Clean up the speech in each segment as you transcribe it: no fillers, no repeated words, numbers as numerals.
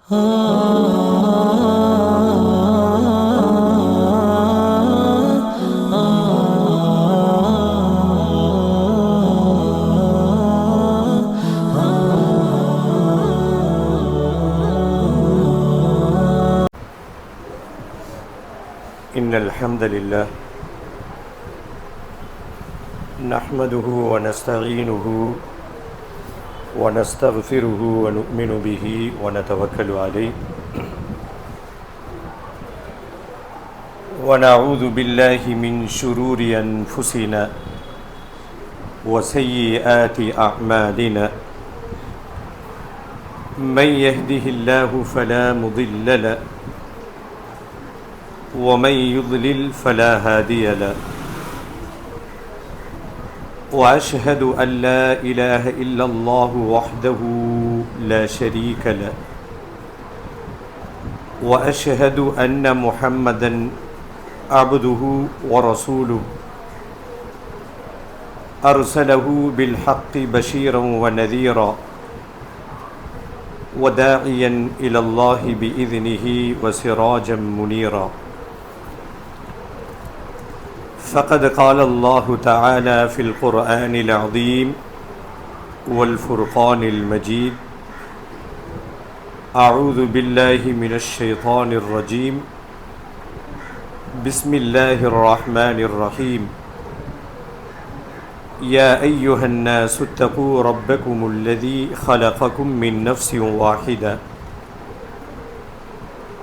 إن الحمد لله نحمده ونستعينه ونستغفره ونؤمن به ونتوكل عليه ونعوذ بالله من شرور أنفسنا وسيئات أعمالنا من يهده الله فلا مضل له ومن يضلل فلا هادي له وأشهد أن لا إله إلا الله وحده لا شريك له وأشهد أن محمدا عبده ورسوله أرسله بالحق بشيرا ونذيرا وداعيا إلى الله بإذنه وسراجا منيرا فقد قال الله تعالى في القرآن العظيم والفرقان المجيد أعوذ بالله من الشيطان الرجيم بسم الله الرحمن الرحيم يا أيها الناس اتقوا ربكم الذي خلقكم من نفس واحدة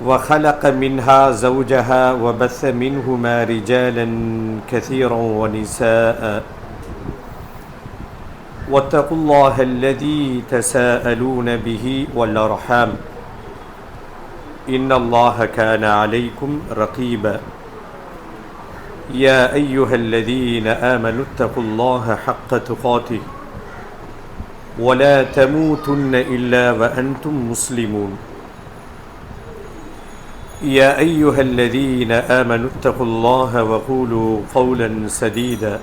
وخلق منها زوجها وبث منهما رجالا كثيرا ونساء واتقوا الله الذي تساءلون به والأرحام إن الله كان عليكم رقيبا يا أيها الذين آمنوا اتقوا الله حق تقاته ولا تموتن إلا وأنتم مسلمون يا أيها الذين آمنوا اتقوا الله وقولوا قولا سديدا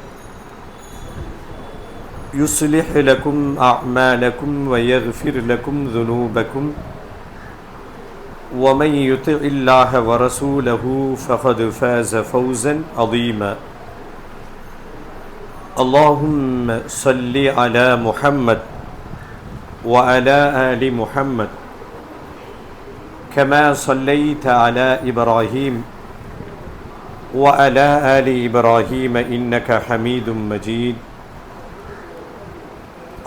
يصلح لكم أعمالكم ويغفر لكم ذنوبكم ومن يطع الله ورسوله فقد فاز فوزا عظيما اللهم صل على محمد وعلى آل محمد كما صليت على إبراهيم وعلى آل إبراهيم إنك حميد مجيد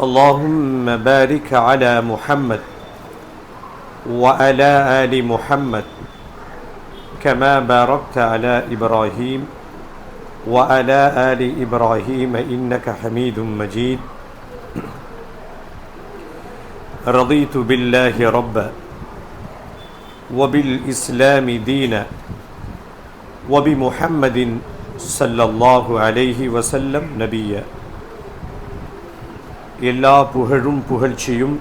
اللهم بارك على محمد وعلى آل محمد كما باركت على إبراهيم وعلى آل إبراهيم إنك حميد مجيد رضيت بالله ربا وبالإسلام دينا وبمحمد صلى الله عليه وسلم نبيا எல்லா புகழும் புகழ்ச்சியும்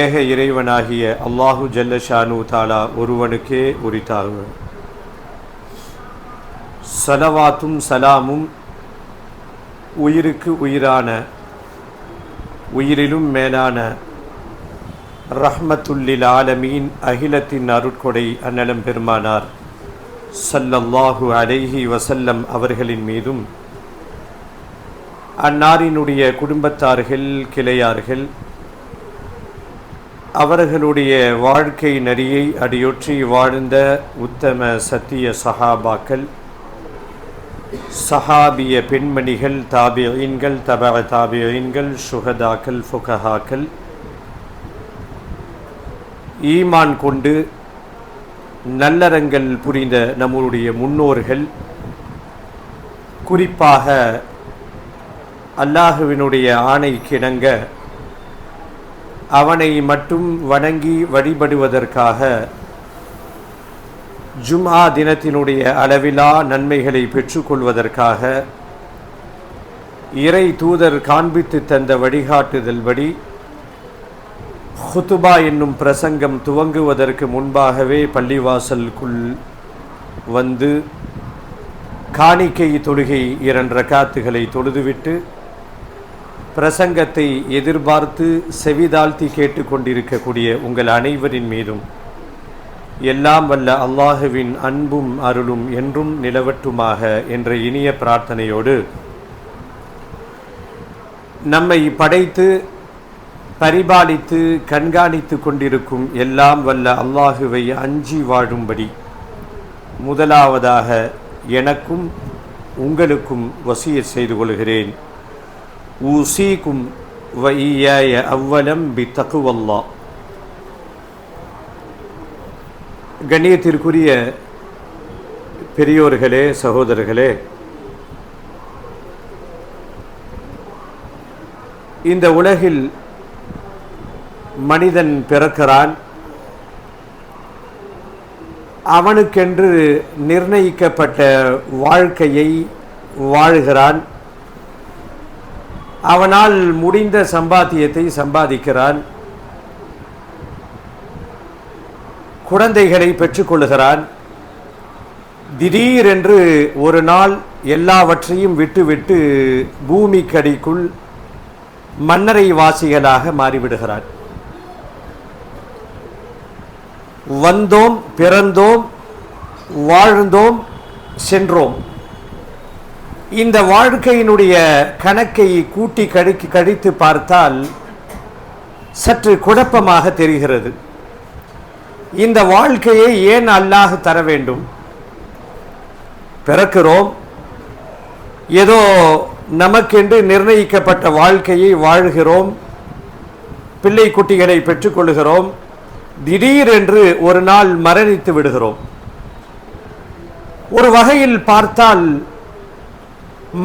ஏக இறைவனாகிய அல்லாஹு ஜல்ல ஷானு தாலா ஒருவனுக்கே உரித்தாகுக. ஸலவாத்தும் சலாமும் உயிருக்கு உயிரான உயிரிலும் மேலான ரஹ்மத்துல்லில் ஆலமீன் அகிலத்தின் அருட்கொடை அன்னலம் பெருமானார் ஸல்லல்லாஹு அலைஹி வஸல்லம் அவர்களின் மீதும் அன்னாரினுடைய குடும்பத்தார்கள் கிளையார்கள் அவர்களுடைய வாழ்க்கை நெறியை அடியொற்றி வாழ்ந்த உத்தம சத்திய சஹாபாக்கள் சஹாபிய பெண்மணிகள் தாபியீன்கள் தபஅ தாபியீன்கள் ஷுஹதாக்கள் ஃபுகஹாக்கள் ஈமான் கொண்டு நல்லறங்கள் புரிந்த நம்முடைய முன்னோர்கள் குறிப்பாக அல்லாஹுவினுடைய ஆணைக்கிணங்க அவனை மட்டும் வணங்கி வழிபடுவதற்காக ஜும்ஆ தினத்தினுடைய அளவிலா நன்மைகளை பெற்றுக்கொள்வதற்காக இறை தூதர் காண்பித்து தந்த வழிகாட்டுதல் படி ஹுதுபா என்னும் பிரசங்கம் துவங்குவதற்கு முன்பாகவே பள்ளிவாசலுக்குள் வந்து காணிக்கை தொழுகை 2 ரக்காத்துகளை தொழுதுவிட்டு பிரசங்கத்தை எதிர்பார்த்து செவிதாழ்த்தி கேட்டுக்கொண்டிருக்கக்கூடிய உங்கள் அனைவரின் மீதும் எல்லாம் வல்ல அல்லாஹுவின் அன்பும் அருளும் என்றும் நிலவட்டுமாக என்ற இனிய பிரார்த்தனையோடு நம்மை படைத்து பரிபாலித்து கண்காணித்து கொண்டிருக்கும் எல்லாம் வல்ல அல்லாஹுவை அஞ்சி வாழும்படி முதலாவதாக எனக்கும் உங்களுக்கும் வசியத் செய்து கொள்கிறேன். ஊசீக்கும் வ ஈயாய அவ்வலம் பி தக்வல்லாஹ். கண்ணியத்திற்குரிய பெரியோர்களே, சகோதரர்களே, இந்த உலகில் மனிதன் பிறக்கிறான். அவனுக்கென்று நிர்ணயிக்கப்பட்ட வாழ்க்கையை வாழ்கிறான். அவனால் முடிந்த சம்பாத்தியத்தை சம்பாதிக்கிறான். குழந்தைகளை பெற்றுக்கொள்கிறான். திடீரென்று ஒரு நாள் எல்லாவற்றையும் விட்டுவிட்டு பூமிக்கடிக்குள் மன்னரை வாசிகளாக மாறிவிடுகிறான். வந்தோம், பிறந்தோம், வாழ்ந்தோம், சென்றோம். இந்த வாழ்க்கையினுடைய கணக்கை கூட்டி கழித்து பார்த்தால் சற்று குழப்பமாக தெரிகிறது. இந்த வாழ்க்கையை ஏன் அல்லாஹ் தர வேண்டும்? பிறக்கிறோம், ஏதோ நமக்கென்று நிர்ணயிக்கப்பட்ட வாழ்க்கையை வாழ்கிறோம், பிள்ளை குட்டிகளை பெற்றுக்கொள்கிறோம், திடீரென்று ஒரு நாள் மரணித்து விடுகிறோம். ஒரு வகையில் பார்த்தால்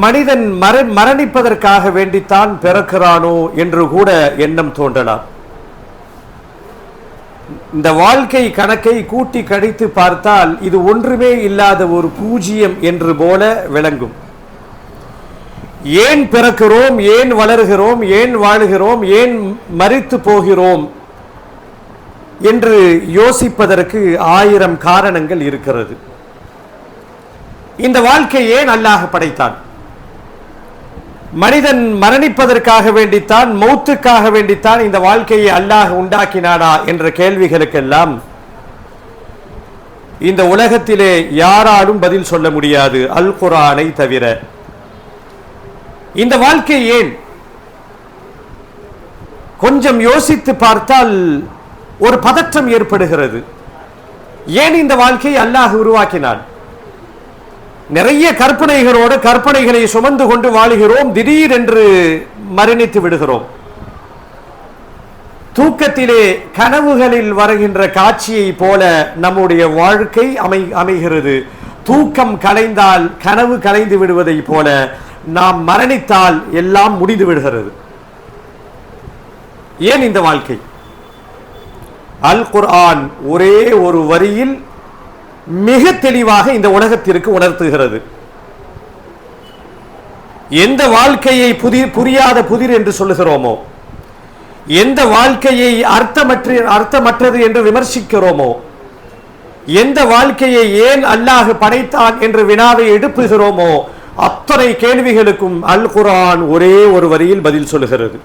மனிதன் மரணிப்பதற்காக வேண்டித்தான் பிறக்கிறானோ என்று கூட எண்ணம் தோன்றலாம். இந்த வாழ்க்கை கணக்கை கூட்டி கழித்து பார்த்தால் இது ஒன்றுமே இல்லாத ஒரு பூஜ்ஜியம் என்று போல விளங்கும். ஏன் பிறக்கிறோம், ஏன் வளர்கிறோம், ஏன் வாழுகிறோம், ஏன் மரித்து போகிறோம் என்று யோசிப்பதற்கு 1000 காரணங்கள் இருக்கிறது. இந்த வாழ்க்கை ஏன் அல்லாஹ் படைத்தான்? மனிதன் மரணிப்பதற்காக வேண்டித்தான், மௌத்துக்காக வேண்டித்தான் இந்த வாழ்க்கையை அல்லாஹ் உண்டாக்கினானா என்ற கேள்விகளுக்கெல்லாம் இந்த உலகத்திலே யாராலும் பதில் சொல்ல முடியாது, அல் குர்ஆனை தவிர. இந்த வாழ்க்கை ஏன்? கொஞ்சம் யோசித்து பார்த்தால் ஒரு பதற்றம் ஏற்படுகிறது. ஏன் இந்த வாழ்க்கையை அல்லாஹ் உருவாக்கினான்? நிறைய கற்பனைகளை சுமந்து கொண்டு வாழுகிறோம், திடீரென்று மரணித்து விடுகிறோம். தூக்கத்திலே கனவுகளில் வருகின்ற காட்சியை போல நம்முடைய வாழ்க்கை அமைகிறது. தூக்கம் கலைந்தால் கனவு கலைந்து விடுவதை போல நாம் மரணித்தால் எல்லாம் முடிந்து விடுகிறது. ஏன் இந்த வாழ்க்கை? அல் குர்ஆன் ஒரே ஒரு வரியில் மிக தெளிவாக இந்த உலகத்திற்கு உணர்த்துகிறது. எந்த வாழ்க்கையை புரியாத புதிர் என்று சொல்லுகிறோமோ, எந்த வாழ்க்கையை அர்த்தமற்றது என்று விமர்சிக்கிறோமோ, எந்த வாழ்க்கையை ஏன் அல்லாஹ் படைத்தான் என்று வினாவை எழுப்புகிறோமோ, அத்தனை கேள்விகளுக்கும் அல் குர்ஆன் ஒரே ஒரு வரியில் பதில் சொல்லுகிறது.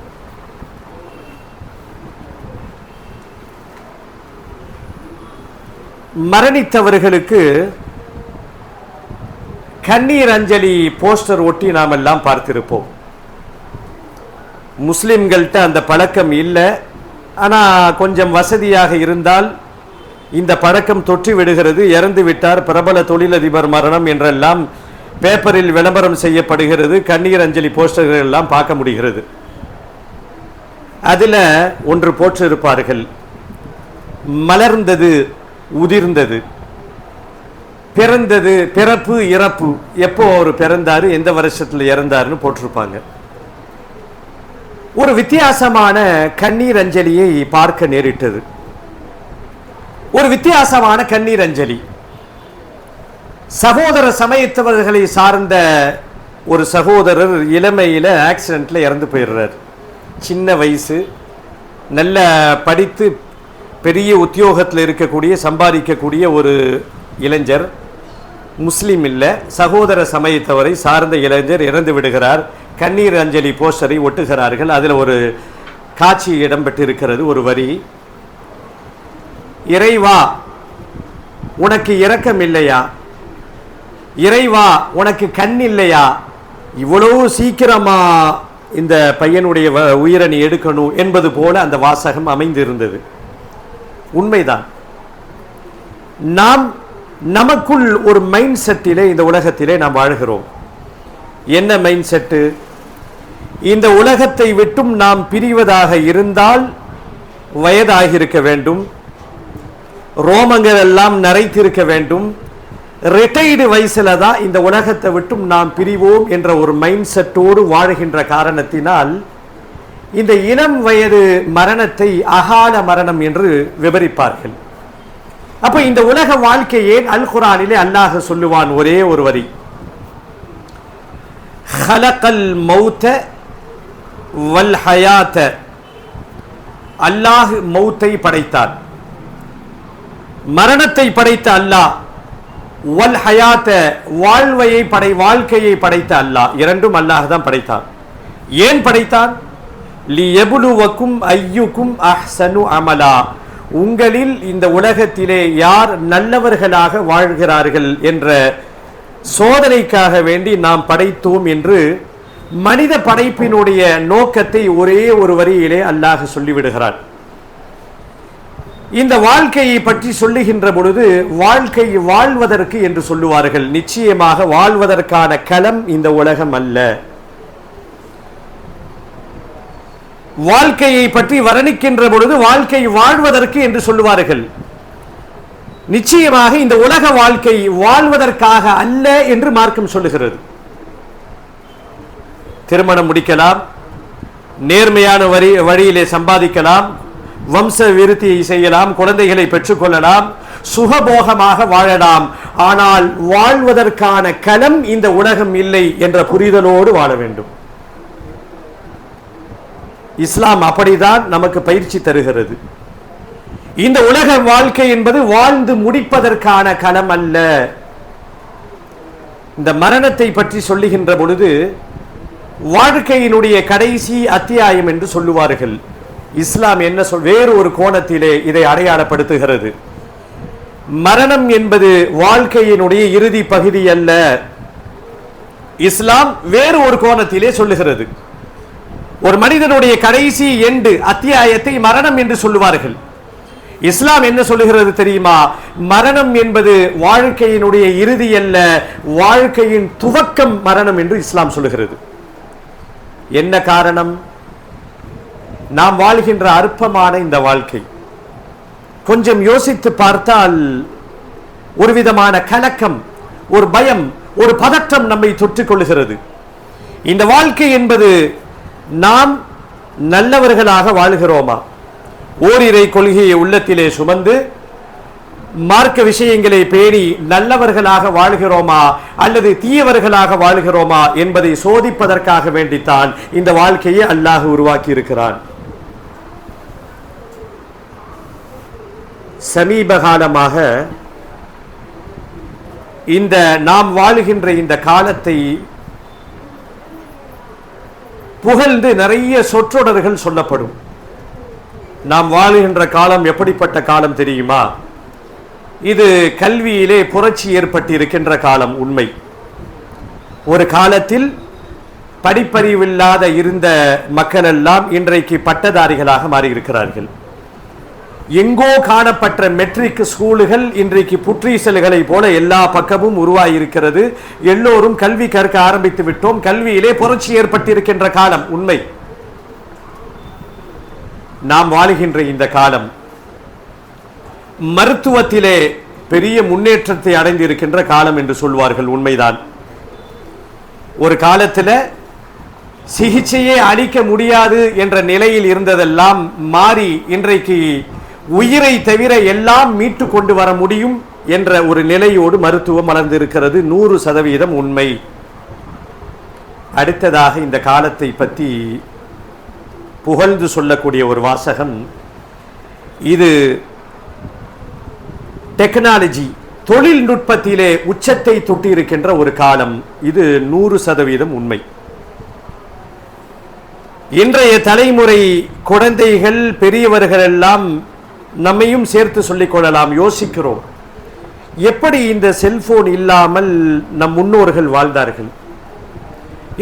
மரணித்தவர்களுக்கு கண்ணீர் அஞ்சலி போஸ்டர் ஒட்டி நாம் எல்லாம் பார்த்திருப்போம். முஸ்லிம்கள்ட்ட அந்த பழக்கம் இல்லை. ஆனால் கொஞ்சம் வசதியாக இருந்தால் இந்த பழக்கம் தொற்றி விடுகிறது. இறந்து விட்டார், பிரபல தொழிலதிபர் மரணம் என்றெல்லாம் பேப்பரில் விளம்பரம் செய்யப்படுகிறது. கண்ணீர் அஞ்சலி போஸ்டர்கள் எல்லாம் பார்க்க முடிகிறது. அதில் ஒன்று போற்றிருப்பார்கள், மலர்ந்தது, உதிர்ந்தது, பிறந்தது, பிறப்பு இறப்பு, எப்போ அவர் பிறந்தாரு, எந்த வருஷத்தில் இறந்தாருன்னு போட்டிருப்பாங்க. ஒரு வித்தியாசமான கண்ணீர் அஞ்சலியை பார்க்க நேரிட்டது. ஒரு வித்தியாசமான கண்ணீர் அஞ்சலி. சகோதர சமயத்தவர்களை சார்ந்த ஒரு சகோதரர் இளமையில ஆக்சிடென்ட்ல இறந்து போயிடுறார். சின்ன வயசு, நல்ல படித்து பெரிய உத்தியோகத்தில் இருக்கக்கூடிய சம்பாதிக்கக்கூடிய ஒரு இளைஞர், முஸ்லீம் இல்லை, சகோதர சமயத்தவரை சார்ந்த இளைஞர் இறந்து விடுகிறார். கண்ணீர் அஞ்சலி போஸ்டரை ஒட்டுகிறார்கள். அதில் ஒரு காட்சி இடம்பெற்றிருக்கிறது. ஒரு வரி, இறைவா உனக்கு இரக்கம் இல்லையா, இறைவா உனக்கு கண் இல்லையா, இவ்வளவு சீக்கிரமா இந்த பையனுடைய உயிரை நீ எடுக்கணும் என்பது போல அந்த வாசகம் அமைந்திருந்தது. உண்மைதான். நாம் நமக்குள் ஒரு மைண்ட் செட்டிலே இந்த உலகத்திலே நாம் வாழ்கிறோம். என்ன மைண்ட் செட்டு? இந்த உலகத்தை விட்டும் நாம் பிரிவதாக இருந்தால் வயதாகியிருக்க வேண்டும், ரோமங்கள் எல்லாம் நரைத்திருக்க வேண்டும், ரிட்டையர்டு வயசுல தான் இந்த உலகத்தை விட்டும் நாம் பிரிவோம் என்ற ஒரு மைண்ட் செட்டோடு வாழ்கின்ற காரணத்தினால் இந்த இளம் வயது மரணத்தை அகால மரணம் என்று விவரிப்பார்கள். அப்ப இந்த உலக வாழ்க்கையே அல் குர்ஆனிலே அல்லாஹ் சொல்லுவான் ஒரே ஒரு வரி, ஹலகல் மௌத வல் ஹயாத, அல்லாஹ் மௌத்தை படைத்தான், மரணத்தை படைத்த அல்லாஹ், வல் ஹயாத்த வாழ்க்கையை படைத்த அல்லாஹ், இரண்டும் அல்லாஹ் தான் படைத்தான். ஏன் படைத்தான்? லியப்லுவக்கும் அய்யுக்கும் அஹ்ஸனு அமலா, உங்களில் இந்த உலகத்திலே யார் நல்லவர்களாக வாழ்கிறார்கள் என்ற சோதனைக்காக வேண்டி நாம் படைத்தோம் என்று மனித படைப்பினுடைய நோக்கத்தை ஒரே ஒரு வரியிலே அல்லாஹ் சொல்லிவிடுகிறான். இந்த வாழ்க்கையை பற்றி சொல்லுகின்ற பொழுது வாழ்க்கை வாழ்வதற்கு என்று சொல்லுவார்கள். நிச்சயமாக வாழ்வதற்கான களம் இந்த உலகம் அல்ல. வாழ்க்கையை பற்றி வர்ணிக்கின்ற பொழுது வாழ்க்கை வாழ்வதற்கு என்று சொல்லுவார்கள். நிச்சயமாக இந்த உலக வாழ்க்கை வாழ்வதற்காக அல்ல என்று மார்க்கம் சொல்லுகிறது. திருமணம் முடிக்கலாம், நேர்மையான வழியிலே சம்பாதிக்கலாம், வம்ச விருத்தியை செய்யலாம், குழந்தைகளை பெற்றுக்கொள்ளலாம், சுகபோகமாக வாழலாம். ஆனால் வாழ்வதற்கான களம் இந்த உலகம் இல்லை என்ற புரிதலோடு வாழ வேண்டும். இஸ்லாம் அப்படிதான் நமக்கு பயிற்சி தருகிறது. இந்த உலக வாழ்க்கை என்பது வாழ்ந்து முடிப்பதற்கான களம் அல்ல. இந்த மரணத்தை பற்றி சொல்லுகின்ற பொழுது வாழ்க்கையினுடைய கடைசி அத்தியாயம் என்று சொல்லுவார்கள். இஸ்லாம் என்ன வேறு ஒரு கோணத்திலே இதை அடையாளப்படுத்துகிறது. மரணம் என்பது வாழ்க்கையினுடைய இறுதி பகுதி அல்ல. இஸ்லாம் வேறு ஒரு கோணத்திலே சொல்லுகிறது. ஒரு மனிதனுடைய கடைசி எண்டு அத்தியாயத்தை மரணம் என்று சொல்லுவார்கள். இஸ்லாம் என்ன சொல்லுகிறது தெரியுமா? மரணம் என்பது வாழ்க்கையினுடைய இறுதி அல்ல, வாழ்க்கையின் துவக்கம் மரணம் என்று இஸ்லாம் சொல்லுகிறது. என்ன காரணம்? நாம் வாழ்கின்ற அற்பமான இந்த வாழ்க்கை கொஞ்சம் யோசித்து பார்த்தால் ஒரு விதமான கலக்கம், ஒரு பயம், ஒரு பதற்றம் நம்மை தொற்றிக் கொள்ளுகிறது. இந்த வாழ்க்கை என்பது நாம் நல்லவர்களாக வாழ்கிறோமா, ஓரிரை கொள்கையை உள்ளத்திலே சுமந்து மார்க்க விஷயங்களை பேணி நல்லவர்களாக வாழ்கிறோமா அல்லது தீயவர்களாக வாழ்கிறோமா என்பதை சோதிப்பதற்காக வேண்டித்தான் இந்த வாழ்க்கையை அல்லாஹ் உருவாக்கி இருக்கிறான். சமீப காலமாக இந்த நாம் வாழுகின்ற இந்த காலத்தை புகழ்ந்து நிறைய சொற்றொடர்கள் சொல்லப்படும். நாம் வாழுகின்ற காலம் எப்படிப்பட்ட காலம் தெரியுமா? இது கல்வியிலே புரட்சி ஏற்பட்டிருக்கின்ற காலம். உண்மை. ஒரு காலத்தில் படிப்பறிவில்லாத இருந்த மக்கள் எல்லாம் இன்றைக்கு பட்டதாரிகளாக மாறியிருக்கிறார்கள். எங்கோ காணப்பட்ட மெட்ரிக் ஸ்கூலுகள் இன்றைக்கு புற்றீசல்களை போல எல்லா பக்கமும் உருவாயிருக்கிறது. எல்லோரும் கல்வி கற்க ஆரம்பித்து விட்டோம். கல்வியிலே புரட்சி ஏற்பட்டிருக்கின்ற காலம். உண்மை. நாம் வாழுகின்ற இந்த காலம் மருத்துவத்திலே பெரிய முன்னேற்றத்தை அடைந்திருக்கின்ற காலம் என்று சொல்வார்கள். உண்மைதான். ஒரு காலத்தில் சிகிச்சையே அளிக்க முடியாது என்ற நிலையில் இருந்ததெல்லாம் மாறி இன்றைக்கு உயிரை தவிர எல்லாம் மீட்டு கொண்டு வர முடியும் என்ற ஒரு நிலையோடு மருத்துவம் வளர்ந்திருக்கிறது. 100% உண்மை. அடுத்ததாக இந்த காலத்தை பற்றி புகழ்ந்து சொல்லக்கூடிய ஒரு வாசகம், இது டெக்னாலஜி தொழில்நுட்பத்திலே உச்சத்தை தொட்டிருக்கின்ற ஒரு காலம். இது 100% உண்மை. இன்றைய தலைமுறை குழந்தைகள் பெரியவர்கள் எல்லாம் நம்மையும் சேர்த்து சொல்லிக் கொள்ளலாம், யோசிக்கிறோம் எப்படி இந்த செல்போன் இல்லாமல் நம் முன்னோர்கள் வாழ்ந்தார்கள்.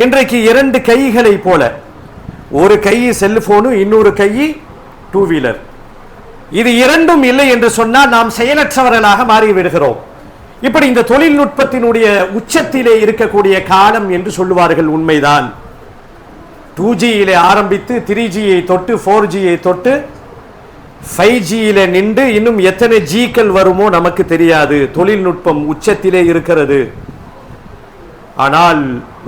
இன்றைக்கு இரண்டு கைகளை போல, ஒரு கை செல்போனு, இன்னொரு கை டூ வீலர். இது இரண்டும் இல்லை என்று சொன்னால் நாம் செயலற்றவர்களாக மாறிவிடுகிறோம். இப்படி இந்த தொழில்நுட்பத்தினுடைய உச்சத்திலே இருக்கக்கூடிய காலம் என்று சொல்லுவார்கள், உண்மைதான். 2Gயிலே ஆரம்பித்து 3Gயை தொட்டு 4Gயை தொட்டு 5Gயில நின்று இன்னும் எத்தனை ஜிக்கள் வருமோ நமக்கு தெரியாது. தொழில்நுட்பம் உச்சத்திலே இருக்கிறது. ஆனால்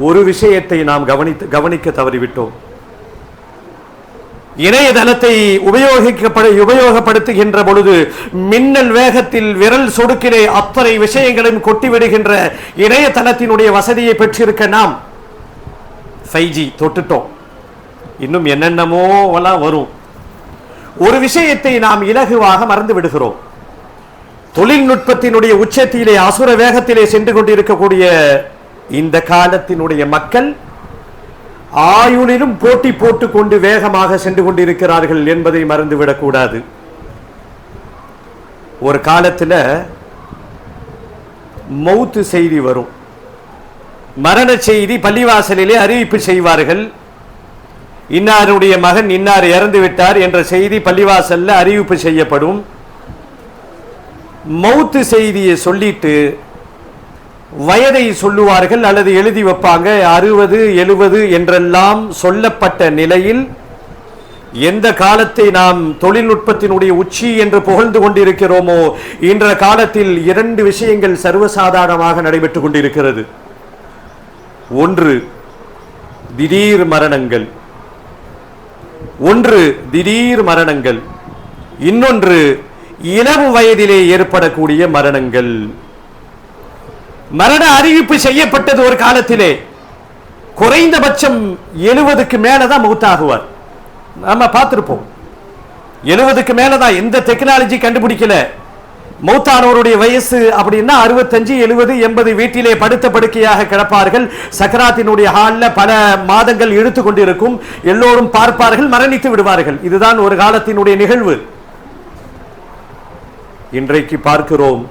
ஒரு விஷயத்தை நாம் கவனிக்க தவறிவிட்டோம். இணையதளத்தை உபயோகப்படுத்துகின்ற பொழுது மின்னல் வேகத்தில் விரல் சொடுக்கிலே அத்தனை விஷயங்களும் கொட்டிவிடுகின்ற இணையதளத்தினுடைய வசதியை பெற்றிருக்க நாம் 5G தொட்டுட்டோம். இன்னும் என்னென்னமோ வரும். ஒரு விஷயத்தை நாம் இலகுவாக மறந்து விடுகிறோம். தொழில்நுட்பத்தினுடைய உச்சத்திலே அசுர வேகத்திலே சென்று கொண்டிருக்கக்கூடிய இந்த காலத்தினுடைய மக்கள் ஆயுளிலும் போட்டி போட்டுக் கொண்டு வேகமாக சென்று கொண்டிருக்கிறார்கள் என்பதை மறந்துவிடக் கூடாது. ஒரு காலத்தில் மௌத்து செய்தி வரும், மரண செய்தி பள்ளிவாசலிலே அறிவிப்பு செய்வார்கள். இன்னாருடைய மகன் இன்னார் இறந்து விட்டார் என்ற செய்தி பள்ளிவாசல்ல அறிவிப்பு செய்யப்படும். மௌத்து செய்தியை சொல்லிட்டு வயதை சொல்லுவார்கள் அல்லது எழுதி வைப்பாங்க. 60, 70 என்றெல்லாம் சொல்லப்பட்ட நிலையில் எந்த காலத்தை நாம் தொழில்நுட்பத்தினுடைய உச்சி என்று புகழ்ந்து கொண்டிருக்கிறோமோ இன்ற காலத்தில் இரண்டு விஷயங்கள் சர்வசாதாரணமாக நடைபெற்றுக் கொண்டிருக்கிறது. ஒன்று திடீர் மரணங்கள், இன்னொன்று இளம் வயதிலே ஏற்படக்கூடிய மரணங்கள். மரண அறிவிப்பு செய்யப்பட்டது ஒரு காலத்திலே குறைந்தபட்சம் 70க்கு மேலதான் மௌத்தாகுவார். நாம பார்த்திருப்போம், 70க்கு மேலதான். எந்த டெக்னாலஜி கண்டுபிடிக்கல. மௌத்தானவருடைய வயசு அப்படின்னா 65, 70, 80 வீட்டிலே படுத்த படுக்கையாக கிடப்பார்கள். சக்கராத்தினுடைய ஹால்ல பல மாதங்கள் இழுத்து கொண்டிருக்கும். எல்லோரும் பார்ப்பார்கள், மரணித்து விடுவார்கள். இதுதான் ஒரு காலத்தினுடைய நிகழ்வு. இன்றைக்கு பார்க்கிறோம்,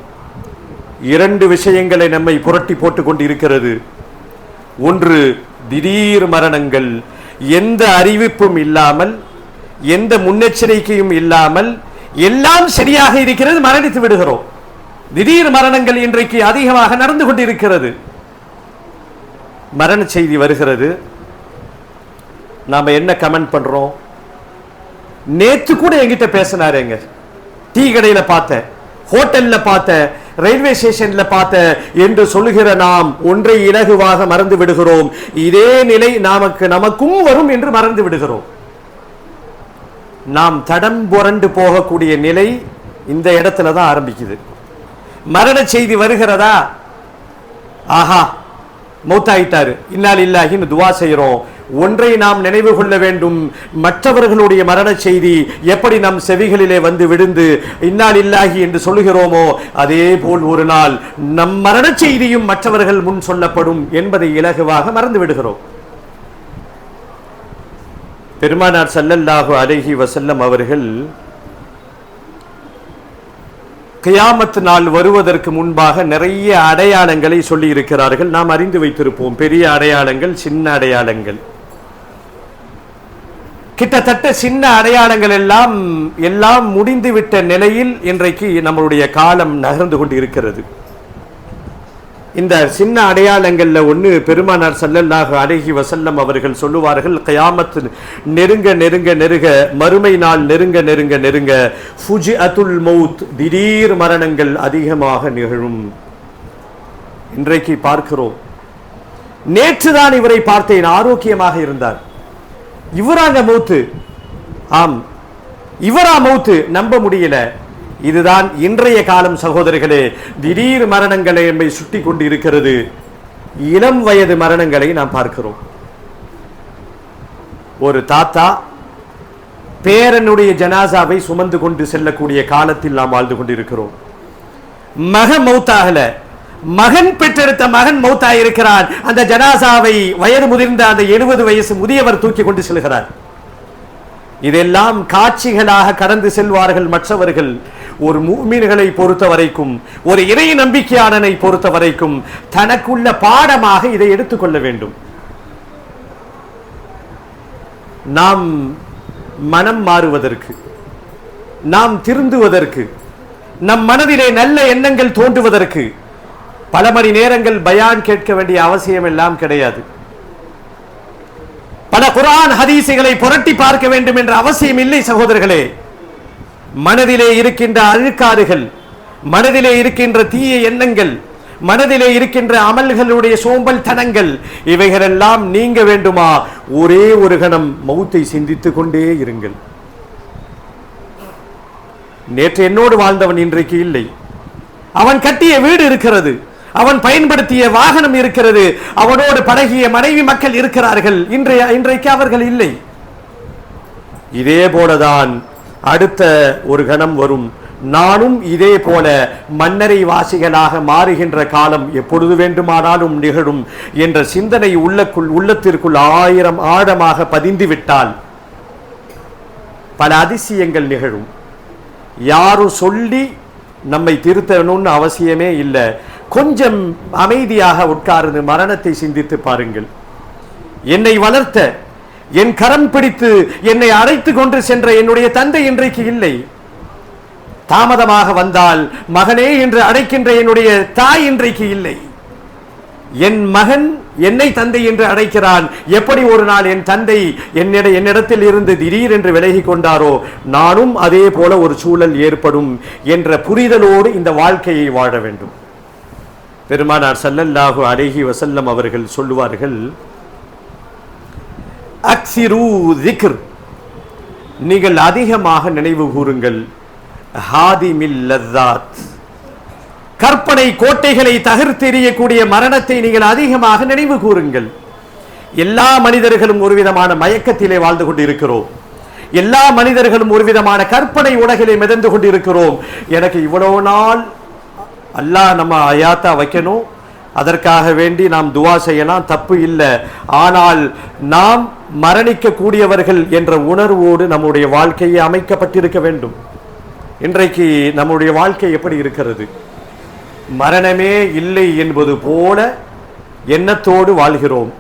இரண்டு விஷயங்களை நம்மை புரட்டி போட்டுக் கொண்டிருக்கிறது. ஒன்று திடீர் மரணங்கள், எந்த அறிவிப்பும் இல்லாமல், எந்த முன்னெச்சரிக்கையும் இல்லாமல் எல்லாம் சரியாக இருக்கிறது, மரணித்து விடுகிறோம். திடீர் மரணங்கள் இன்றைக்கு அதிகமாக நடந்து கொண்டிருக்கிறது. மரண செய்தி வருகிறது, நாம என்ன கமெண்ட் பண்றோம்? நேத்து கூட என்கிட்ட பேசினாருங்க, டீ கடையில பார்த்த, ஹோட்டல்ல பார்த்த, ரயில்வே ஸ்டேஷன்ல பார்த்த என்று சொல்லுகிற நாம் ஒன்றை இலகுவாக மறந்து விடுகிறோம். இதே நிலை நமக்கும் வரும் என்று மறந்து விடுகிறோம். நாம் தடம் புரண்டு போகக்கூடிய நிலை இந்த இடத்துல தான் ஆரம்பிக்குது. மரண செய்தி வருகிறதா, ஆஹா மௌத்தாயிட்டாரு, இன்னால் இல்லாஹின்னு துவா செய்கிறோம். ஒன்றை நாம் நினைவு கொள்ள வேண்டும், மற்றவர்களுடைய மரண செய்தி எப்படி நம் செவிகளிலே வந்து விழுந்து இன்னால் இல்லாஹி என்று சொல்லுகிறோமோ அதே போல் ஒரு நாள் நம் மரண செய்தியும் மற்றவர்கள் முன் சொல்லப்படும் என்பதை இலகுவாக மறந்து விடுகிறோம். பெருமானார் ஸல்லல்லாஹு அலைஹி வஸல்லம் அவர்கள் கியாமத் நாள் வருவதற்கு முன்பாக நிறைய அடையாளங்களை சொல்லி இருக்கிறார்கள். நாம் அறிந்து வைத்திருப்போம், பெரிய அடையாளங்கள், சின்ன அடையாளங்கள். கிட்டத்தட்ட சின்ன அடையாளங்கள் எல்லாம் முடிந்துவிட்ட நிலையில் இன்றைக்கு நம்மளுடைய காலம் நகர்ந்து கொண்டு இருக்கிறது. இந்த சின்ன அடையாளங்கள்ல ஒன்று, பெருமானார் ஸல்லல்லாஹு அலைஹி வஸல்லம் அவர்கள் சொல்லுவார்கள், கியாமத் நெருங்க நெருங்க நெருங்க, மறுமை நாள் நெருங்க நெருங்க நெருங்க, ஃபுஜிஅத்துல் மௌத், திடீர் மரணங்கள் அதிகமாக நிகழும். இன்றைக்கு பார்க்கிறோம். நேற்றுதான் இவரை பார்த்தேன், ஆரோக்கியமாக இருந்தார். இவராங்க மௌத்து? ஆம், இவரா மௌத்து? நம்ப முடியல. இதுதான் இன்றைய காலம் சகோதரர்களே. திடீர் மரணங்களை நம்மை சுட்டி கொண்டு இருக்கிறது. இளம் வயது மரணங்களை நாம் பார்க்கிறோம். ஒரு தாத்தா பேரனுடைய ஜனாசாவை சுமந்து கொண்டு செல்லக்கூடிய காலத்தில் நாம் வாழ்ந்து கொண்டிருக்கிறோம். மகன் மௌத்தாகல, மகன் பெற்றெடுத்த மகன் மௌத்தாயிருக்கிறார். அந்த ஜனாசாவை வயது முதிர்ந்த அந்த 70 வயசு முதியவர் தூக்கி கொண்டு செல்கிறார். இதெல்லாம் காட்சிகளாக கடந்து செல்வார்கள் மற்றவர்கள். ஒரு முஃமின்களை பொறுத்த வரைக்கும், ஒரு இறை நம்பிக்கையாளனை பொறுத்த வரைக்கும் தனக்குள்ள பாடமாக இதை எடுத்துக்கொள்ள வேண்டும். நாம் மனம் மாறுவதற்கு, நாம் திருந்துவதற்கு, நம் மனதிலே நல்ல எண்ணங்கள் தோன்றுவதற்கு பல மணி நேரங்கள் பயான் கேட்க வேண்டிய அவசியம் எல்லாம் கிடையாது. பல குர்ஆன் ஹதீஸுகளை புரட்டி பார்க்க வேண்டும் என்ற அவசியம் இல்லை சகோதரர்களே. மனதிலே இருக்கின்ற அழுக்காறுகள், மனதிலே இருக்கின்ற தீய எண்ணங்கள், மனதிலே இருக்கின்ற அமல்களுடைய சோம்பல் தனங்கள், இவைகளெல்லாம் நீங்க வேண்டுமா? ஒரே ஒரு கணம் மௌத்தை சிந்தித்துக் கொண்டே இருங்கள். நேற்று என்னோடு வாழ்ந்தவன் இன்றைக்கு இல்லை. அவன் கட்டிய வீடு இருக்கிறது, அவன் பயன்படுத்திய வாகனம் இருக்கிறது, அவனோடு பழகிய மனைவி மக்கள் இருக்கிறார்கள். இன்றைக்கு அவர்கள் இல்லை. இதே போலதான் அடுத்த ஒரு கணம் வரும். நானும் இதே போல மன்னரை வாசிகளாக மாறுகின்ற காலம் எப்பொழுது வேண்டுமானாலும் நிகழும் என்ற சிந்தனை உள்ளத்திற்குள் ஆயிரம் ஆழமாக பதிந்துவிட்டால் பல அதிசயங்கள் நிகழும். யாரும் சொல்லி நம்மை திருத்தணும்னு அவசியமே இல்லை. கொஞ்சம் அமைதியாக உட்கார்ந்து மரணத்தை சிந்தித்து பாருங்கள். என்னை வளர்த்த, என் கரம் பிடித்து என்னை அழைத்து கொண்டு சென்ற என்னுடைய தந்தை இன்றைக்கு இல்லை. தாமதமாக வந்தால் மகனே என்று அழைக்கின்ற என்னுடைய தாய் இன்றைக்கு இல்லை. என் மகன் என்னை தந்தை என்று அழைக்கிறான். எப்படி ஒரு நாள் என் தந்தை என்னிடத்தில் இருந்து திடீரென்று விலகி கொண்டாரோ, நானும் அதே போல ஒரு சூழல் ஏற்படும் என்ற புரிதலோடு இந்த வாழ்க்கையை வாழ வேண்டும். பெருமானார் ஸல்லல்லாஹு அலைஹி வஸல்லம் அவர்கள் சொல்லுவார்கள், அக்ஸிரு ذிக்ர், நீங்கள் அதிகமாக நினைவு கூறுங்கள், ஹாதிமில் லذாத், கற்பனை கோட்டைகளை தகர்த்தெறியக்கூடிய மரணத்தை நீங்கள் அதிகமாக நினைவு கூறுங்கள். எல்லா மனிதர்களும் ஒரு விதமான மயக்கத்திலே வாழ்ந்து கொண்டிருக்கிறோம். எல்லா மனிதர்களும் ஒரு விதமான கற்பனை உலகிலே மிதந்து கொண்டிருக்கிறோம். எனக்கு இவ்வளவு நாள் அல்லாஹ் நம்ம அயாத்தா வைக்கணும், அதற்காக வேண்டி நாம் துவா செய்யலாம், தப்பு இல்லை. ஆனால் நாம் மரணிக்க கூடியவர்கள் என்ற உணர்வோடு நம்முடைய வாழ்க்கையை அமைக்கப்பட்டிருக்க வேண்டும். இன்றைக்கு நம்முடைய வாழ்க்கை எப்படி இருக்கிறது? மரணமே இல்லை என்பது போல எண்ணத்தோடு வாழ்கிறோம்.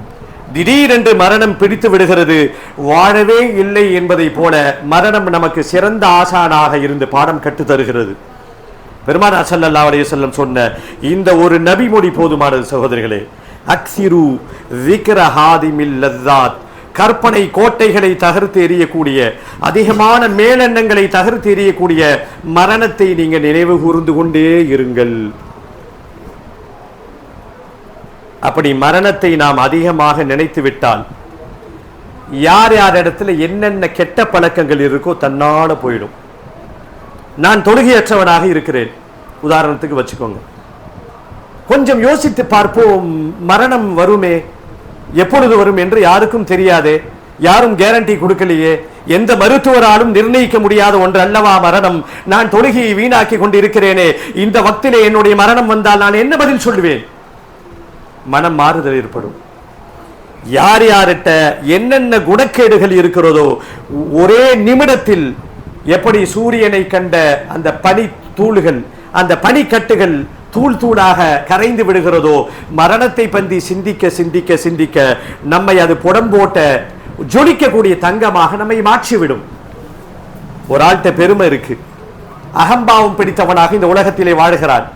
திடீரென்று மரணம் பிடித்து விடுகிறது. வாழவே இல்லை என்பதை போல மரணம் நமக்கு சிறந்த ஆசானாக இருந்து பாடம் கற்றுத் தருகிறது. பெருமானார் ஸல்லல்லாஹு அலைஹி வஸல்லம் சொன்ன இந்த ஒரு நபிமொழி போதுமானது சகோதரர்களே. அக்ஸிரு ذிக்ர ஹாதிமில் லذாத், கற்பனை கோட்டைகளை தகர்த்து எறியக்கூடிய, அதிகமான மேலெண்ணங்களை தகர்த்து எறியக்கூடிய மரணத்தை நீங்கள் நினைவு கூர்ந்து கொண்டே இருங்கள். அப்படி மரணத்தை நாம் அதிகமாக நினைத்து விட்டால் யார் யார் இடத்துல என்னென்ன கெட்ட பழக்கங்கள் இருக்கோ தன்னால போயிடும். நான் தொழுகையற்றவனாக இருக்கிறேன் உதாரணத்துக்கு வச்சுக்கோங்க. கொஞ்சம் யோசித்து பார்ப்போம், மரணம் வருமே, எப்பொழுது வரும் என்று யாருக்கும் தெரியாதே, யாரும் கேரண்டி கொடுக்கலையே, எந்த மருத்துவராலும் நிர்ணயிக்க முடியாத ஒன்று அல்லவா மரணம். நான் தொழுகையை வீணாக்கி கொண்டு இருக்கிறேனே, இந்த வக்திலே என்னுடைய மரணம் வந்தால் நான் என்ன பதில் சொல்லுவேன்? மனம் மாறுதல் ஏற்படும். யார் யார்கிட்ட என்னென்ன குணக்கேடுகள் இருக்கிறதோ ஒரே நிமிடத்தில், எப்படி சூரியனை கண்ட அந்த பனி தூள்கள், அந்த பனிக்கட்டுகள் தூள் தூளாக கரைந்து விடுகிறதோ, மரணத்தை பற்றி சிந்திக்க சிந்திக்க சிந்திக்க நம்மை அது புடம்போட்ட ஜொலிக்கக்கூடிய தங்கமாக நம்மை மாற்றிவிடும். ஒரு ஆள்கிட்ட பெருமை இருக்கு, அகம்பாவம் பிடித்தவனாக இந்த உலகத்திலே வாழ்கிறான்.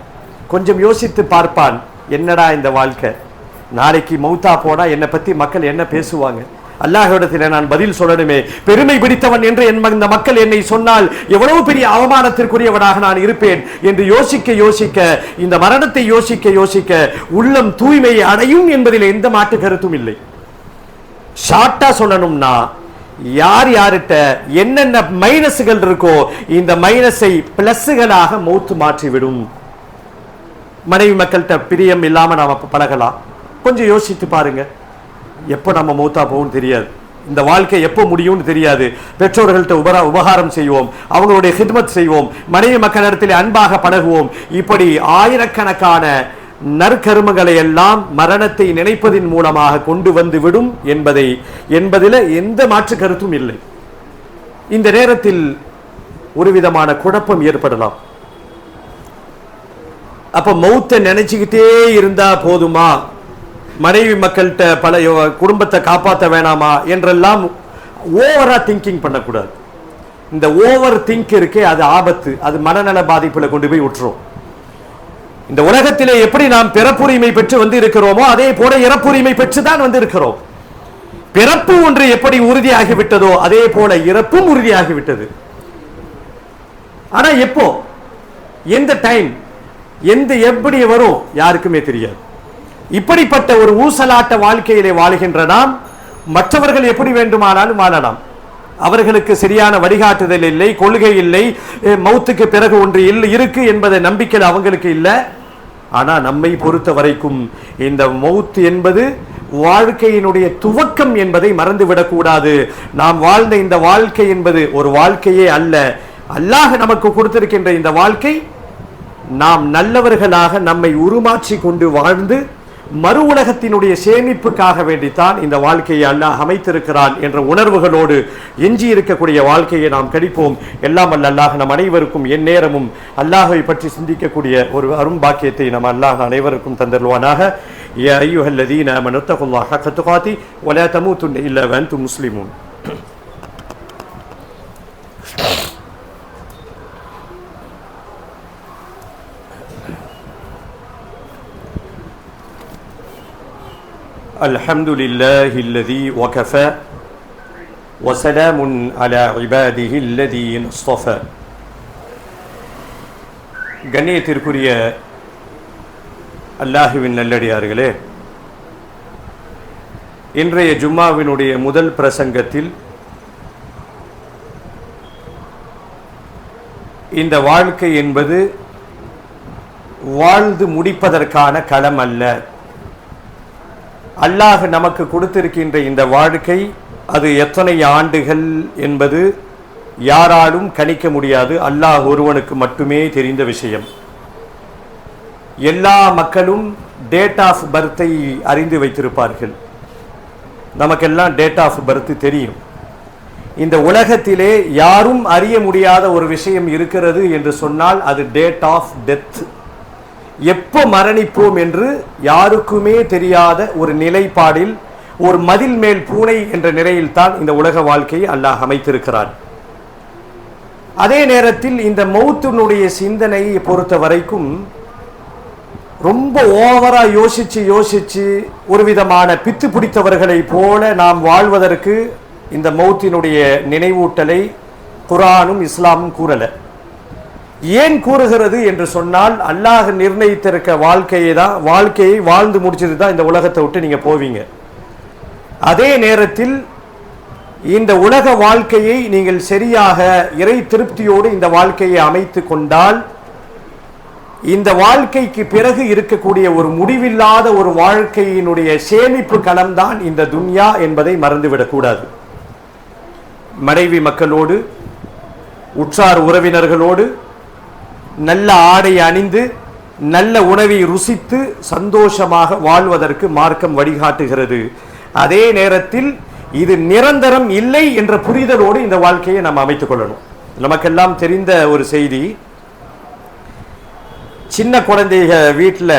கொஞ்சம் யோசித்து பார்ப்பான், என்னடா இந்த வாழ்க்கை, நாளைக்கு மௌத்தா போனா என்னை பத்தி மக்கள் என்ன பேசுவாங்க, அல்லாஹ்விடத்தில் நான் பதில் சொல்லணுமே, பெருமை பிடித்தவன் என்று இந்த மக்கள் என்னை சொன்னால் எவ்வளவு பெரிய அவமானத்திற்குரியவனாக நான் இருப்பேன் என்று யோசிக்க யோசிக்க, இந்த மரணத்தை யோசிக்க யோசிக்க உள்ளம் தூய்மையை அடையும் என்பதில் எந்த மாற்று கருத்தும் இல்லை. ஷார்ட்டா சொல்லணும்னா, யார் யார்கிட்ட என்னென்ன மைனஸ்கள் இருக்கோ இந்த மைனஸை பிளஸ்களாக மௌத்து மாற்றிவிடும். மனைவி மக்கள்கிட்ட பிரியம் இல்லாம நாம பழகலாம். கொஞ்சம் யோசித்து பாருங்க, எப்போ நம்ம மௌத்தா போகும் தெரியாது, இந்த வாழ்க்கை எப்போ முடியும்னு தெரியாது. பெற்றோர்கள்ட்ட உபகாரம் செய்வோம், அவங்களுடைய ஹித்மத் செய்வோம், மனைவி மக்களிடத்தில் அன்பாக பழகுவோம். இப்படி ஆயிரக்கணக்கான நற்கருமங்களை எல்லாம் மரணத்தை நினைப்பதின் மூலமாக கொண்டு வந்து விடும் என்பதில் எந்த மாற்று கருத்தும் இல்லை. இந்த நேரத்தில் ஒரு விதமான குழப்பம் ஏற்படலாம். அப்ப மௌத்தை நினைச்சுக்கிட்டே இருந்தா போதுமா, மனைவி மக்கள்கிட்ட பல குடும்பத்தை காப்பாற்ற வேணாமா என்றெல்லாம் ஓவரா திங்கிங் பண்ணக்கூடாது. இந்த ஓவர் திங்க் இருக்கே அது ஆபத்து, அது மனநல பாதிப்புல கொண்டு போய் விட்டுரும். இந்த உலகத்திலே எப்படி நாம் பிறப்புரிமை பெற்று வந்து இருக்கிறோமோ அதே போல இறப்புரிமை பெற்றுதான் வந்து இருக்கிறோம். பிறப்பு ஒன்று எப்படி உறுதியாகிவிட்டதோ அதே போல இறப்பும் உறுதியாகிவிட்டது. ஆனா எப்போ, எந்த டைம், எப்படி வரும் யாருக்குமே தெரியாது. இப்படிப்பட்ட ஒரு ஊசலாட்ட வாழ்க்கையிலே வாழ்கின்ற நாம் மற்றவர்கள் எப்படி வேண்டுமானாலும் வாழலாம். அவர்களுக்கு சரியான வழிகாட்டுதல் இல்லை, கொள்கை இல்லை, மௌத்துக்கு பிறகு ஒன்று இருக்கு என்பதை நம்பிக்கை அவங்களுக்கு இல்லை. ஆனா நம்மை பொறுத்த வரைக்கும் இந்த மௌத் என்பது வாழ்க்கையினுடைய துவக்கம் என்பதை மறந்துவிடக் கூடாது. நாம் வாழ்ந்த இந்த வாழ்க்கை என்பது ஒரு வாழ்க்கையே அல்ல. அல்லாஹ் நமக்கு கொடுத்திருக்கின்ற இந்த வாழ்க்கை நாம் நல்லவர்களாக நம்மை உருமாற்றி கொண்டு வாழ்ந்து மறு உலகத்தினுடைய சேமிப்புக்காக வேண்டித்தான் இந்த வாழ்க்கையை அல்லாஹ் அமைத்திருக்கிறான் என்ற உணர்வுகளோடு எஞ்சி இருக்கக்கூடிய வாழ்க்கையை நாம் கழிப்போம். எல்லாம் அல்லாஹ் நம் அனைவருக்கும் எந்நேரமும் அல்லாஹை பற்றி சிந்திக்கக்கூடிய ஒரு அரும்பாக்கியத்தை நம் அல்லாஹ் அனைவருக்கும் தந்தருவானாக. யா அய்யுஹல்லதீன ஆமனு தகுல்லாஹ ஹக்க துகாதி வலா தமூதுன்ன இல்லா வஅன்தும் முஸ்லிமூன். الحمد لله الذي وكفى وسلام على عباده الذين اصطفى. கண்ணியத்திற்குரிய அல்லாஹ்வின் நல்லடியார்களே, இன்றைய ஜும்மாவினுடைய முதல் பிரசங்கத்தில் இந்த வாழ்க்கை என்பது வாழ்ந்து முடிப்பதற்கான களம் அல்ல. அல்லாஹ் நமக்கு கொடுத்திருக்கின்ற இந்த வாழ்க்கை அது எத்தனை ஆண்டுகள் என்பது யாராலும் கணிக்க முடியாது. அல்லாஹ் ஒருவனுக்கு மட்டுமே தெரிந்த விஷயம். எல்லா மக்களும் டேட் ஆஃப் பர்த்தை அறிந்து வைத்திருப்பார்கள். நமக்கெல்லாம் டேட் ஆஃப் பர்த் தெரியும். இந்த உலகத்திலே யாரும் அறிய முடியாத ஒரு விஷயம் இருக்கிறது என்று சொன்னால் அது டேட் ஆஃப் டெத். எப்போ மரணிப்போம் என்று யாருக்குமே தெரியாத ஒரு நிலைப்பாடில், ஒரு மதில் மேல் பூனை என்ற நிலையில் தான் இந்த உலக வாழ்க்கையை அல்லாஹ் அமைத்திருக்கிறார். அதே நேரத்தில் இந்த மௌத்தினுடைய சிந்தனையை பொறுத்த வரைக்கும் ரொம்ப ஓவரா யோசிச்சு ஒரு விதமான பித்து பிடித்தவர்களை போல நாம் வாழ்வதற்கு இந்த மௌத்தினுடைய நினைவூட்டலை குர்ஆனும் இஸ்லாமும் கூறல. ஏன் கூறுகிறது என்று சொன்னால், அல்லாஹ் நிர்ணயித்திருக்க வாழ்க்கையை வாழ்ந்து முடிச்சது தான் இந்த உலகத்தை விட்டு நீங்க போவீங்க. அதே நேரத்தில் இந்த உலக வாழ்க்கையை நீங்கள் சரியாக இறை திருப்தியோடு இந்த வாழ்க்கையை அமைத்து கொண்டால், இந்த வாழ்க்கைக்கு பிறகு இருக்கக்கூடிய ஒரு முடிவில்லாத ஒரு வாழ்க்கையினுடைய சேமிப்பு களம்தான் இந்த துன்யா என்பதை மறந்துவிடக்கூடாது. மனைவி மக்களோடு, உற்றார் உறவினர்களோடு நல்ல ஆடை அணிந்து நல்ல உணவை ருசித்து சந்தோஷமாக வாழ்வதற்கு மார்க்கம் வழிகாட்டுகிறது. அதே நேரத்தில் இது நிரந்தரம் இல்லை என்ற புரிதலோடு இந்த வாழ்க்கையை நாம் அமைத்துக் கொள்ளணும். நமக்கெல்லாம் தெரிந்த ஒரு செய்தி, சின்ன குழந்தைக வீட்டில்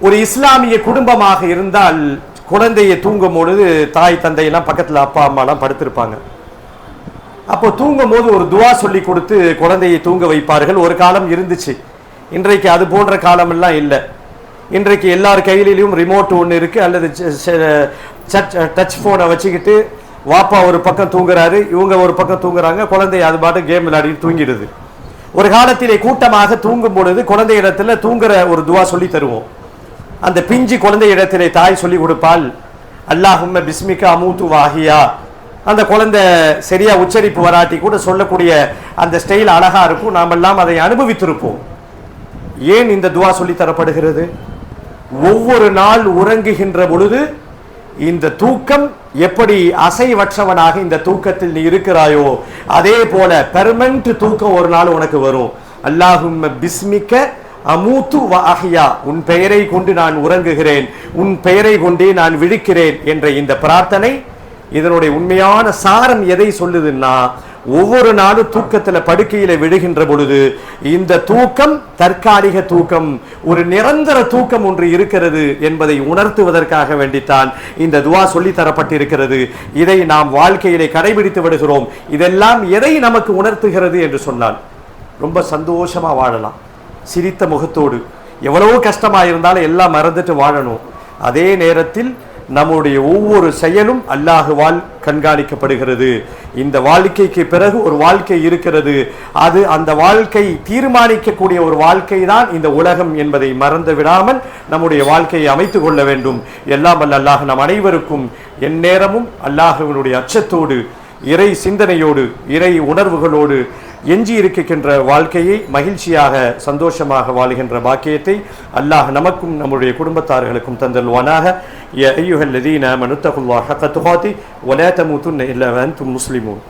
ஒரு இஸ்லாமிய குடும்பமாக இருந்தால் குழந்தையை தூங்கும் பொழுது தாய் தந்தையெல்லாம் பக்கத்தில் அப்பா அம்மாலாம் படுத்திருப்பாங்க. அப்போ தூங்கும் போது ஒரு துவா சொல்லி கொடுத்து குழந்தையை தூங்க வைப்பார்கள். ஒரு காலம் இருந்துச்சு. இன்றைக்கு அது போன்ற காலமெல்லாம் இல்லை. இன்றைக்கு எல்லார் கையிலும் ரிமோட் ஒன்று இருக்கு, அல்லது டச் போனை வச்சுக்கிட்டு வாப்பா ஒரு பக்கம் தூங்குறாரு, இவங்க ஒரு பக்கம் தூங்குறாங்க, குழந்தை அது பாட்டு கேம் விளையாடி தூங்கிடுது. ஒரு காலத்திலே கூட்டமாக தூங்கும் பொழுது குழந்தை இடத்துல தூங்குற ஒரு துவா சொல்லி தருவோம். அந்த பிஞ்சு குழந்தை இடத்திலே தாய் சொல்லி கொடுப்பால், அல்லாஹும்ம பிஸ்மிகா அமூத்து வாஹியா. அந்த குழந்தை சரியா உச்சரிப்பு வராட்டி கூட சொல்லக்கூடிய அந்த ஸ்டைல் அழகா இருக்கும். நாம் எல்லாம் அதை அனுபவித்திருப்போம். ஏன் இந்த துவா சொல்லி தரப்படுகிறது? ஒவ்வொரு நாள் உறங்குகின்ற பொழுது இந்த தூக்கம் எப்படி அசைவற்றவனாக இந்த தூக்கத்தில் நீ இருக்கிறாயோ அதே போல பெர்மனன்ட் தூக்கம் ஒரு நாள் உனக்கு வரும். அல்லாஹும்ம பிஸ்மிக அமூத்து வ அஹ்யா, உன் பெயரை கொண்டு நான் உறங்குகிறேன், உன் பெயரை கொண்டே நான் விழிக்கிறேன் என்ற இந்த பிரார்த்தனை இதனுடைய உண்மையான சாரம் எதை சொல்லுதுன்னா, ஒவ்வொரு நாளும் தூக்கத்துல படுக்கையில விழுகின்ற பொழுது இந்த தூக்கம் தற்காலிக தூக்கம், ஒரு நிரந்தர தூக்கம் ஒன்று இருக்கிறது என்பதை உணர்த்துவதற்காக வேண்டித்தான் இந்த துவா சொல்லி தரப்பட்டிருக்கிறது. இதை நாம் வாழ்க்கையிலே கடைபிடித்து விடுகிறோம். இதெல்லாம் எதை நமக்கு உணர்த்துகிறது என்று சொன்னால், ரொம்ப சந்தோஷமா வாழலாம், சிரித்த முகத்தோடு. எவ்வளவோ கஷ்டமா இருந்தாலும் எல்லாம் மறந்துட்டு வாழணும். அதே நேரத்தில் நம்முடைய ஒவ்வொரு செயலும் அல்லாஹுவால் கண்காணிக்கப்படுகிறது. இந்த வாழ்க்கைக்கு பிறகு ஒரு வாழ்க்கை இருக்கிறது. அது அந்த வாழ்க்கை தீர்மானிக்கக்கூடிய ஒரு வாழ்க்கை தான் இந்த உலகம் என்பதை மறந்து விடாமல் நம்முடைய வாழ்க்கையை அமைத்துக் கொள்ள வேண்டும். எல்லாம் வல்ல அல்லாஹ் நம் அனைவருக்கும் எந்நேரமும் அல்லாஹ்வினுடைய அச்சத்தோடு, இறை சிந்தனையோடு, இறை உணர்வுகளோடு எஞ்சி இருக்கின்ற வாழ்க்கையை மகிழ்ச்சியாக சந்தோஷமாக வாழுகின்ற பாக்கியத்தை அல்லாஹ் நமக்கும் நம்முடைய குடும்பத்தார்களுக்கும் தந்தல்வானாக. யா அய்யுஹல்லதீன ஆமனு தகுல்லாஹ ஹக்க துகாதி வலா தமூதுன்ன இல்லா வஅன்தும் முஸ்லிமூன்.